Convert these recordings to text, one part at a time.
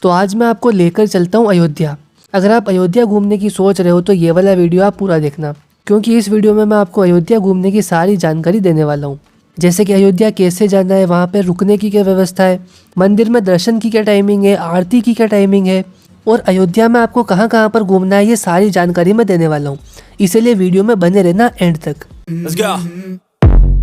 तो आज मैं आपको लेकर चलता हूँ अयोध्या। अगर आप अयोध्या घूमने की सोच रहे हो तो ये वाला वीडियो आप पूरा देखना, क्योंकि इस वीडियो में मैं आपको अयोध्या घूमने की सारी जानकारी देने वाला हूँ। जैसे कि अयोध्या कैसे जाना है, वहाँ पे रुकने की क्या व्यवस्था है, मंदिर में दर्शन की क्या टाइमिंग है, आरती की क्या टाइमिंग है और अयोध्या में आपको कहाँ कहाँ पर घूमना है, ये सारी जानकारी मैं देने वाला हूँ। इसीलिए वीडियो में बने रहना एंड तक।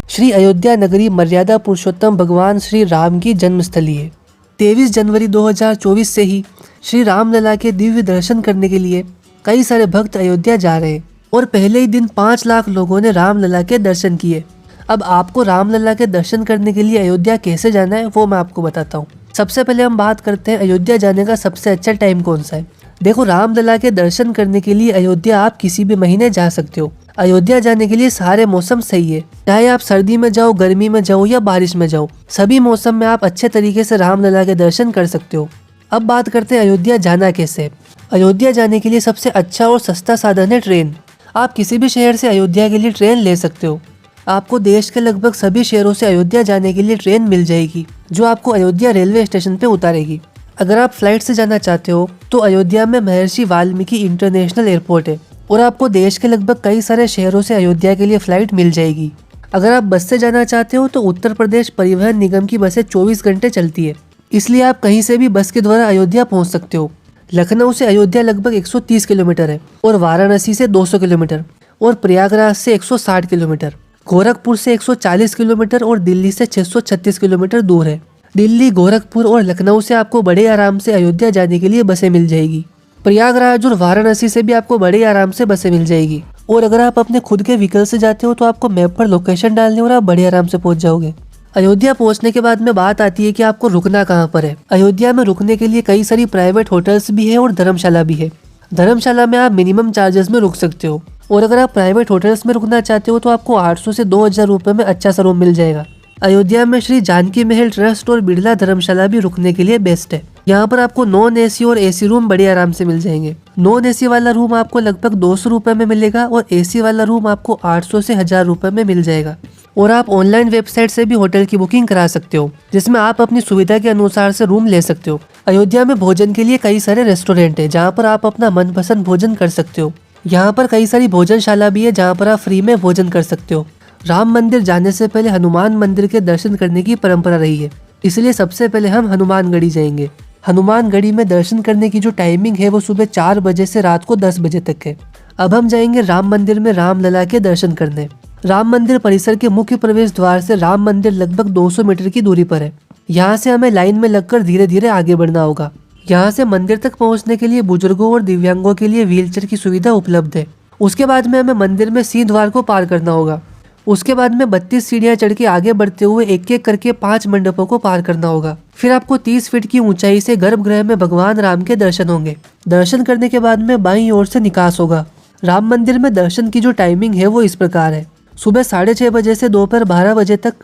श्री अयोध्या नगरी मर्यादा पुरुषोत्तम भगवान श्री राम की जन्मस्थली है। 23 जनवरी 2024 से ही श्री रामलला के दिव्य दर्शन करने के लिए कई सारे भक्त अयोध्या जा रहे हैं और पहले ही दिन 5 लाख लोगों ने रामलला के दर्शन किए। अब आपको रामलला के दर्शन करने के लिए अयोध्या कैसे जाना है वो मैं आपको बताता हूँ। सबसे पहले हम बात करते हैं अयोध्या जाने का सबसे अच्छा टाइम कौन सा है। देखो, रामलला के दर्शन करने के लिए अयोध्या आप किसी भी महीने जा सकते हो। अयोध्या जाने के लिए सारे मौसम सही है, चाहे आप सर्दी में जाओ, गर्मी में जाओ या बारिश में जाओ, सभी मौसम में आप अच्छे तरीके से रामलला के दर्शन कर सकते हो। अब बात करते हैं अयोध्या जाना कैसे। अयोध्या जाने के लिए सबसे अच्छा और सस्ता साधन है ट्रेन। आप किसी भी शहर से अयोध्या के लिए ट्रेन ले सकते हो। आपको देश के लगभग सभी शहरों से अयोध्या जाने के लिए ट्रेन मिल जाएगी, जो आपको अयोध्या रेलवे स्टेशन पे उतारेगी। अगर आप फ्लाइट से जाना चाहते हो तो अयोध्या में महर्षि वाल्मीकि इंटरनेशनल एयरपोर्ट है और आपको देश के लगभग कई सारे शहरों से अयोध्या के लिए फ्लाइट मिल जाएगी। अगर आप बस से जाना चाहते हो तो उत्तर प्रदेश परिवहन निगम की बसें 24 घंटे चलती है, इसलिए आप कहीं से भी बस के द्वारा अयोध्या पहुंच सकते हो। लखनऊ से अयोध्या लगभग 130 किलोमीटर है और वाराणसी से 200 किलोमीटर और प्रयागराज से 160 किलोमीटर, गोरखपुर से 140 किलोमीटर और दिल्ली से 636 किलोमीटर दूर है। दिल्ली, गोरखपुर और लखनऊ से आपको बड़े आराम से अयोध्या जाने के लिए बसें मिल जाएगी। प्रयागराज और वाराणसी से भी आपको बड़े आराम से बसें मिल जाएगी और अगर आप अपने खुद के व्हीकल से जाते हो तो आपको मैप पर लोकेशन डालने और आप बड़े आराम से पहुंच जाओगे। अयोध्या पहुंचने के बाद में बात आती है कि आपको रुकना कहाँ पर है। अयोध्या में रुकने के लिए कई सारी प्राइवेट होटल्स भी है और धर्मशाला भी है। धर्मशाला में आप मिनिमम चार्जेस में रुक सकते हो और अगर आप प्राइवेट होटल्स में रुकना चाहते हो तो आपको 800 से 2000 रुपए में अच्छा सा रूम मिल जाएगा। अयोध्या में श्री जानकी महल ट्रस्ट और बिरला धर्मशाला भी रुकने के लिए बेस्ट है। यहाँ पर आपको नॉन एसी और एसी रूम बड़े आराम से मिल जाएंगे। नॉन एसी वाला रूम आपको लगभग 200 रुपए में मिलेगा और एसी वाला रूम आपको 800 से 1000 रुपए में मिल जाएगा। और आप ऑनलाइन वेबसाइट से भी होटल की बुकिंग करा सकते हो, जिसमें आप अपनी सुविधा के अनुसार से रूम ले सकते हो। अयोध्या में भोजन के लिए कई सारे रेस्टोरेंट है, जहाँ पर आप अपना मनपसंद भोजन कर सकते हो। यहाँ पर कई सारी भोजनशाला भी है, जहाँ पर आप फ्री में भोजन कर सकते हो। राम मंदिर जाने से पहले हनुमान मंदिर के दर्शन करने की परंपरा रही है, इसलिए सबसे पहले हम हनुमानगढ़ी जाएंगे। हनुमानगढ़ी में दर्शन करने की जो टाइमिंग है वो सुबह 4 बजे से रात को 10 बजे तक है। अब हम जाएंगे राम मंदिर में रामलला के दर्शन करने। राम मंदिर परिसर के मुख्य प्रवेश द्वार से राम मंदिर लगभग 200 मीटर की दूरी पर है। यहाँ से हमें लाइन में लगकर धीरे धीरे आगे बढ़ना होगा। यहाँ से मंदिर तक पहुँचने के लिए बुजुर्गों और दिव्यांगों के लिए व्हीलचेयर की सुविधा उपलब्ध है। उसके बाद में हमें मंदिर में सिंह द्वार को पार करना होगा। उसके बाद में 32 सीढ़ियां चढ़ के आगे बढ़ते हुए एक एक करके 5 मंडपों को पार करना होगा। फिर आपको 30 फीट की ऊंचाई से गर्भगृह में भगवान राम के दर्शन होंगे। दर्शन करने के बाद में बाईं ओर से निकास होगा। राम मंदिर में दर्शन की जो टाइमिंग है वो इस प्रकार है। सुबह 6:30 बजे से दोपहर 12 बजे तक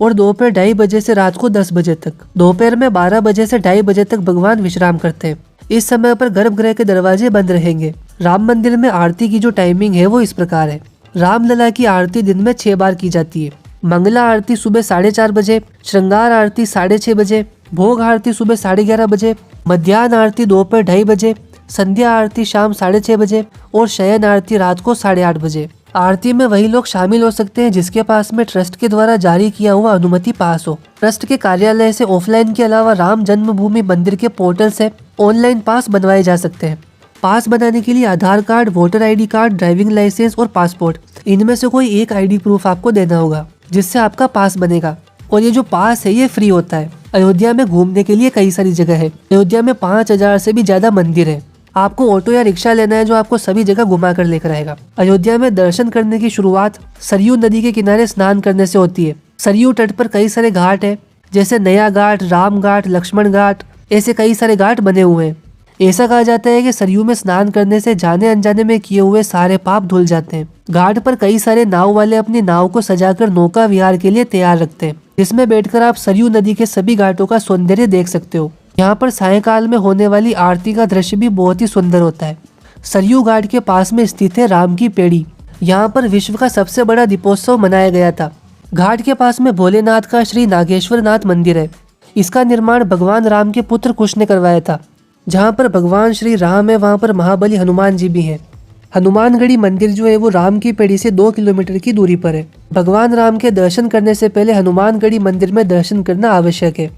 और दोपहर 2:30 बजे से रात को 10 बजे तक। दोपहर में 12 बजे से 2:30 बजे तक भगवान विश्राम करते हैं। इस समय पर गर्भगृह के दरवाजे बंद रहेंगे। राम मंदिर में आरती की जो टाइमिंग है वो इस प्रकार है। रामलला की आरती दिन में 6 बार की जाती है। मंगला आरती सुबह 4:30 बजे, श्रृंगार आरती 6:30 बजे, भोग आरती सुबह 11:30 बजे, मध्याह्न आरती दोपहर 2:30 बजे, संध्या आरती शाम 6:30 बजे और शयन आरती रात को 8:30 बजे। आरती में वही लोग शामिल हो सकते हैं जिसके पास में ट्रस्ट के द्वारा जारी किया हुआ अनुमति पास हो। ट्रस्ट के कार्यालय से ऑफलाइन के अलावा राम जन्मभूमि मंदिर के पोर्टल से ऑनलाइन पास बनवाए जा सकते हैं। पास बनाने के लिए Aadhaar card, voter ID card, driving licence और पासपोर्ट, इनमें से कोई एक आईडी प्रूफ आपको देना होगा, जिससे आपका पास बनेगा। और ये जो पास है ये फ्री होता है। अयोध्या में घूमने के लिए कई सारी जगह है। अयोध्या में 5000 से भी ज्यादा मंदिर है। आपको ऑटो या रिक्शा लेना है जो आपको सभी जगह घुमा कर लेकर आएगा। अयोध्या में दर्शन करने की शुरुआत सरयू नदी के किनारे स्नान करने से होती है। सरयू तट पर कई सारे घाट है, जैसे नया घाट, राम घाट, लक्ष्मण घाट, ऐसे कई सारे घाट बने हुए हैं। ऐसा कहा जाता है कि सरयू में स्नान करने से जाने अनजाने में किए हुए सारे पाप धुल जाते हैं। घाट पर कई सारे नाव वाले अपनी नाव को सजाकर नौका विहार के लिए तैयार रखते हैं, जिसमें बैठकर आप सरयू नदी के सभी घाटों का सौंदर्य देख सकते हो। यहाँ पर सायंकाल में होने वाली आरती का दृश्य भी बहुत ही सुंदर होता है। सरयू घाट के पास में स्थित है राम की पेड़ी। यहाँ पर विश्व का सबसे बड़ा दीपोत्सव मनाया गया था। घाट के पास में भोलेनाथ का श्री नागेश्वर नाथ मंदिर है। इसका निर्माण भगवान राम के पुत्र कुश ने करवाया था। जहाँ पर भगवान श्री राम है वहाँ पर महाबली हनुमान जी भी हैं। हनुमानगढ़ी मंदिर जो है वो राम की पेड़ी से 2 किलोमीटर की दूरी पर है। भगवान राम के दर्शन करने से पहले हनुमानगढ़ी मंदिर में दर्शन करना आवश्यक है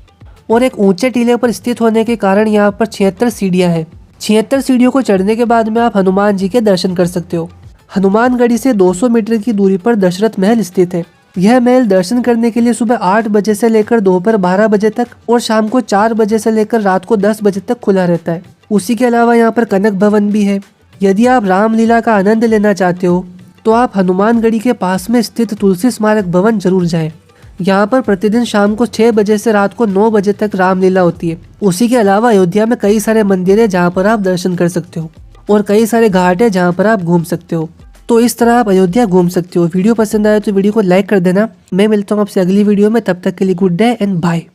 और एक ऊंचे टीले पर स्थित होने के कारण यहाँ पर 76 सीढ़ियाँ हैं। 76 सीढ़ियों को चढ़ने के बाद में आप हनुमान जी के दर्शन कर सकते हो। हनुमानगढ़ी से 200 मीटर की दूरी पर दशरथ महल स्थित है। यह महल दर्शन करने के लिए सुबह 8 बजे से लेकर दोपहर 12 बजे तक और शाम को 4 बजे से लेकर रात को 10 बजे तक खुला रहता है। उसी के अलावा यहाँ पर कनक भवन भी है। यदि आप रामलीला का आनंद लेना चाहते हो तो आप हनुमानगढ़ी के पास में स्थित तुलसी स्मारक भवन जरूर जाएं। यहाँ पर प्रतिदिन शाम को 6 बजे से रात को 9 बजे तक रामलीला होती है। उसी के अलावा अयोध्या में कई सारे मंदिर है जहाँ पर आप दर्शन कर सकते हो और कई सारे घाट है जहाँ पर आप घूम सकते हो। तो इस तरह आप अयोध्या घूम सकते हो। वीडियो पसंद आए तो वीडियो को लाइक कर देना। मैं मिलता हूँ आपसे अगली वीडियो में, तब तक के लिए गुड डे एंड बाय।